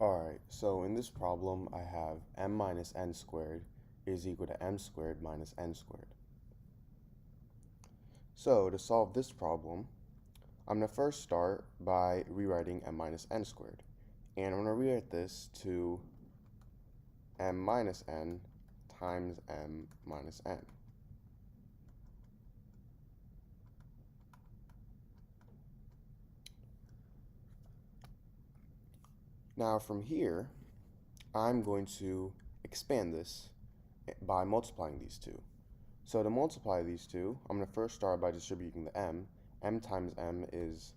Alright, so in this problem I have m minus n squared is equal to m squared minus n squared. So to solve this problem, I'm going to first start by rewriting m minus n squared. And I'm going to rewrite this to m minus n times m minus n. Now from here, I'm going to expand this by multiplying these two. So to multiply these two, I'm going to first start by distributing the m. M times m is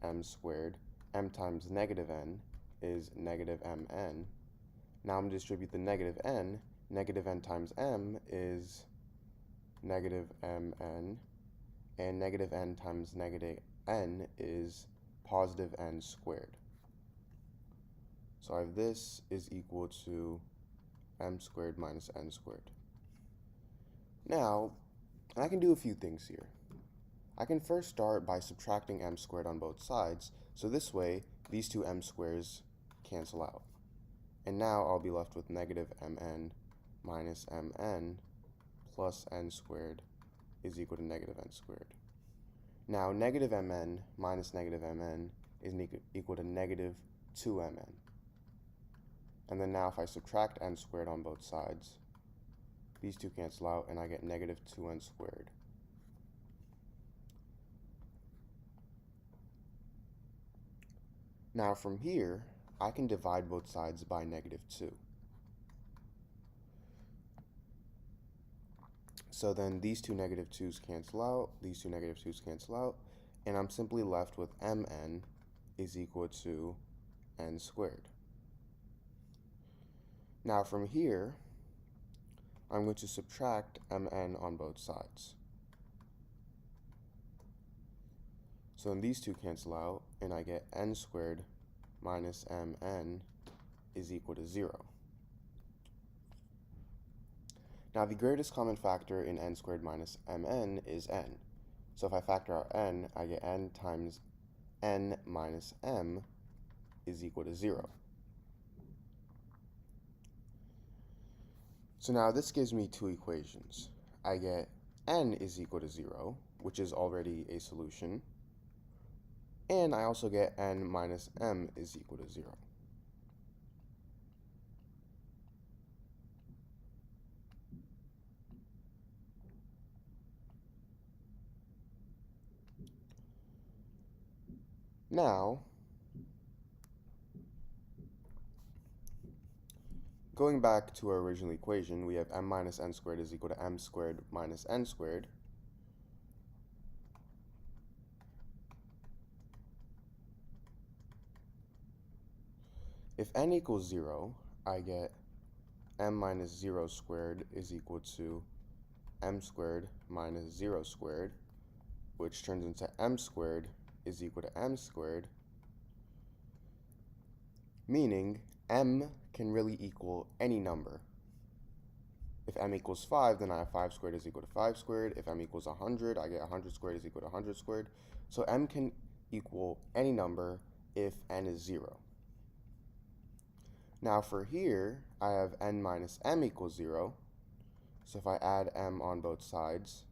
m squared. M times negative n is negative mn. Now I'm going to distribute the negative n. Negative n times m is negative mn. And negative n times negative n is positive n squared. So I have this is equal to m squared minus n squared. Now, I can do a few things here. I can first start by subtracting m squared on both sides, so this way these two m squares cancel out. And now I'll be left with negative mn minus mn plus n squared is equal to negative n squared. Now negative mn minus negative mn is equal to negative 2mn. And then now if I subtract n squared on both sides, these two cancel out and I get negative 2n squared. Now from here, I can divide both sides by negative 2. So then these two negative 2's cancel out, these two negative 2's cancel out, and I'm simply left with mn is equal to n squared. Now from here, I'm going to subtract mn on both sides. So then these two cancel out, and I get n squared minus mn is equal to 0. Now the greatest common factor in n squared minus mn is n. So if I factor out n, I get n times n minus m is equal to 0. So now this gives me two equations. I get n is equal to 0, which is already a solution, and I also get n minus m is equal to 0. Now, going back to our original equation, we have m minus n squared is equal to m squared minus n squared. If n equals 0, I get m minus 0 squared is equal to m squared minus 0 squared, which turns into m squared is equal to m squared, meaning m can really equal any number. If m equals 5, then I have 5 squared is equal to 5 squared. If m equals 100, I get 100 squared is equal to 100 squared. So m can equal any number if n is 0. Now for here, I have n minus m equals 0. So if I add m on both sides,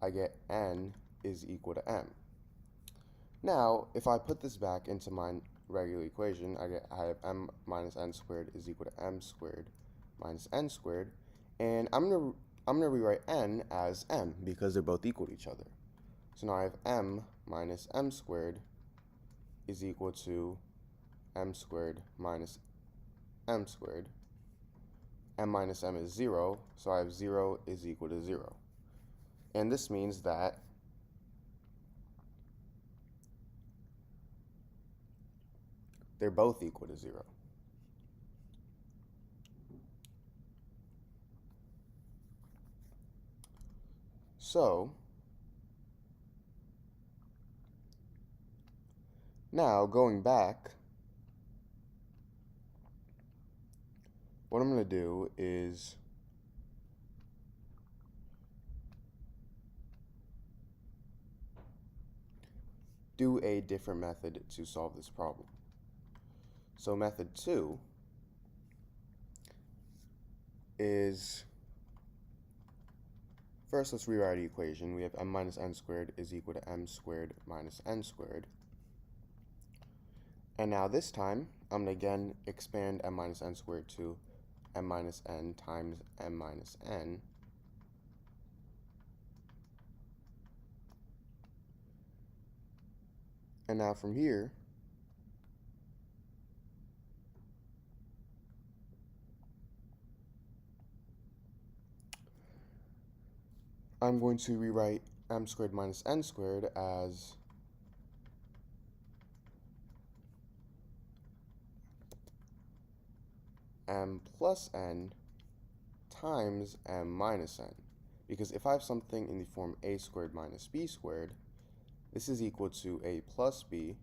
I get n is equal to m. Now, if I put this back into my regular equation, I have m minus n squared is equal to m squared minus n squared, and I'm gonna rewrite n as m because they're both equal to each other. So now I have m minus m squared is equal to m squared minus m squared. M minus m is 0, so I have 0 is equal to 0. And this means that they're both equal to 0. So, now going back, what I'm going to do is do a different method to solve this problem. So method 2 is, first let's rewrite the equation. We have m minus n squared is equal to m squared minus n squared. And now this time, I'm going to again expand m minus n squared to m minus n times m minus n. And now from here, I'm going to rewrite m squared minus n squared as m plus n times m minus n. Because if I have something in the form a squared minus b squared, this is equal to a plus b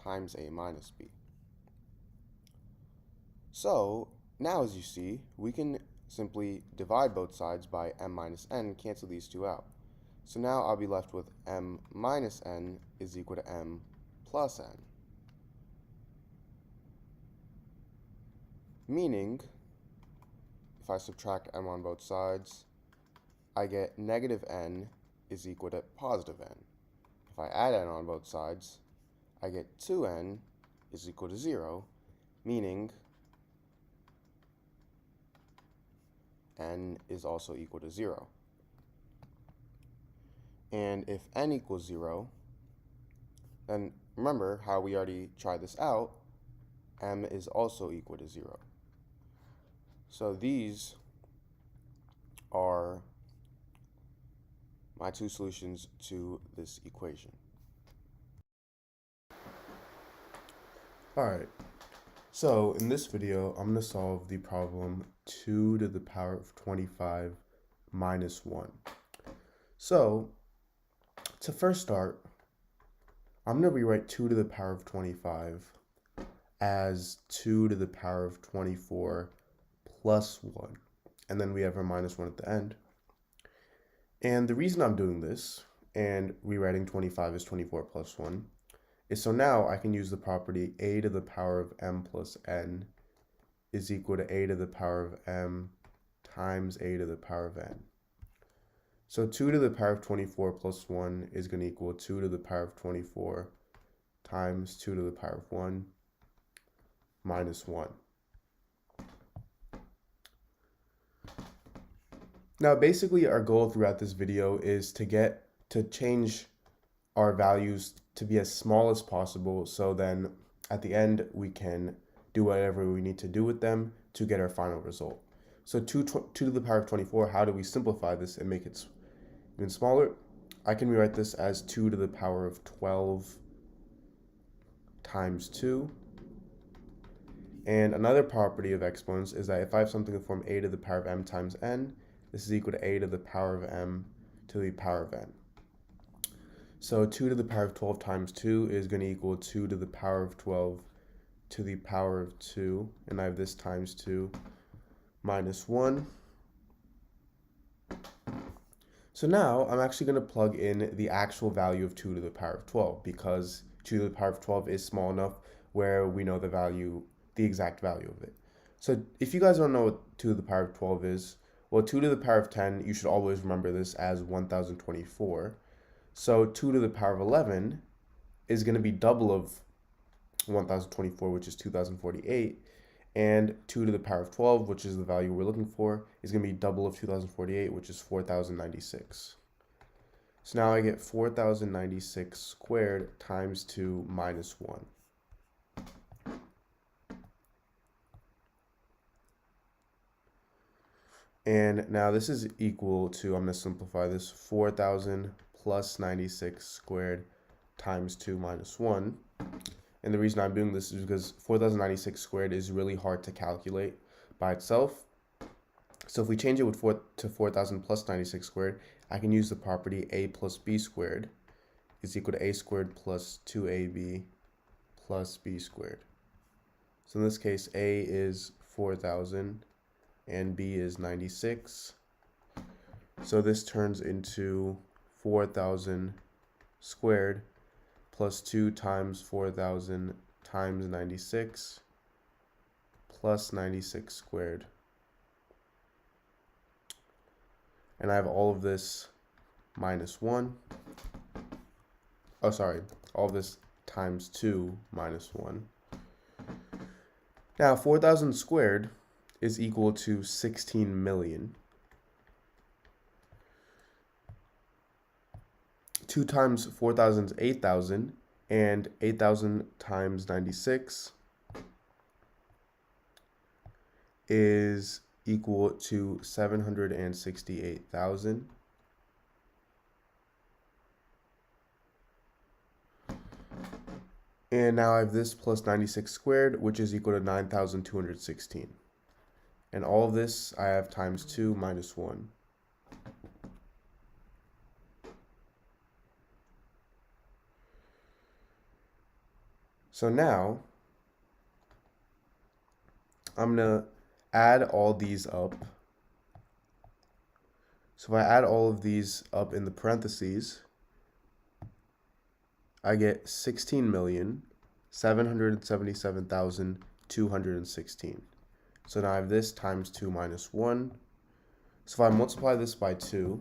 times a minus b. So now, as you see, we can simply divide both sides by m minus n, cancel these two out. So now I'll be left with m minus n is equal to m plus n. Meaning, if I subtract m on both sides, I get negative n is equal to positive n. If I add n on both sides, I get 2n is equal to 0, meaning n is also equal to 0. And if n equals 0, then remember how we already tried this out, m is also equal to 0. So these are my two solutions to this equation. Alright, so in this video, I'm going to solve the problem 2 to the power of 25 minus 1. So, to first start, I'm going to rewrite 2 to the power of 25 as 2 to the power of 24 plus 1. And then we have our minus 1 at the end. And the reason I'm doing this, and rewriting 25 as 24 plus 1, is so now I can use the property a to the power of m plus n is equal to a to the power of m times a to the power of n. So 2 to the power of 24 plus 1 is going to equal 2 to the power of 24 times 2 to the power of 1 minus 1. Now basically our goal throughout this video is to change our values to be as small as possible, so then at the end we can do whatever we need to do with them to get our final result. So 2 to the power of 24, how do we simplify this and make it even smaller? I can rewrite this as 2 to the power of 12 times 2. And another property of exponents is that if I have something in the form a to the power of m times n, this is equal to a to the power of m to the power of n. So 2 to the power of 12 times 2 is going to equal 2 to the power of 12 to the power of 2, and I have this times 2 minus 1. So now I'm actually going to plug in the actual value of 2 to the power of 12, because 2 to the power of 12 is small enough where we know the exact value of it. So if you guys don't know what 2 to the power of 12 is, well, 2 to the power of 10, you should always remember this as 1024. So 2 to the power of 11 is going to be double of 1024, which is 2048. And 2 to the power of 12, which is the value we're looking for, is going to be double of 2048, which is 4096. So now I get 4096 squared times 2 minus 1. And now this is equal to, I'm going to simplify this, 4,000 plus 96 squared times 2 minus 1. And the reason I'm doing this is because 4096 squared is really hard to calculate by itself. So if we change it to 4000 plus 96 squared, I can use the property a plus b squared is equal to a squared plus 2ab plus b squared. So in this case, a is 4000 and b is 96. So this turns into 4000 squared plus 2 times 4000 times 96 plus 96 squared. And I have all of this minus 1. Oh, sorry. All of this times 2 minus 1. Now, 4,000 squared is equal to 16 million. 2 times 4,000 is 8,000, and 8,000 times 96 is equal to 768,000. And now I have this plus 96 squared, which is equal to 9,216. And all of this I have times 2 minus 1. So now I'm going to add all these up. So if I add all of these up in the parentheses, I get 16,777,216. So now I have this times 2 minus 1. So if I multiply this by 2,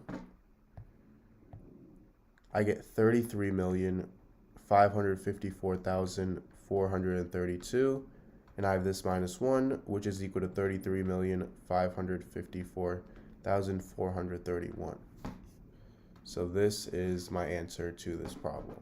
I get 33,554,432. And I have this minus 1, which is equal to 33,554,431. So this is my answer to this problem.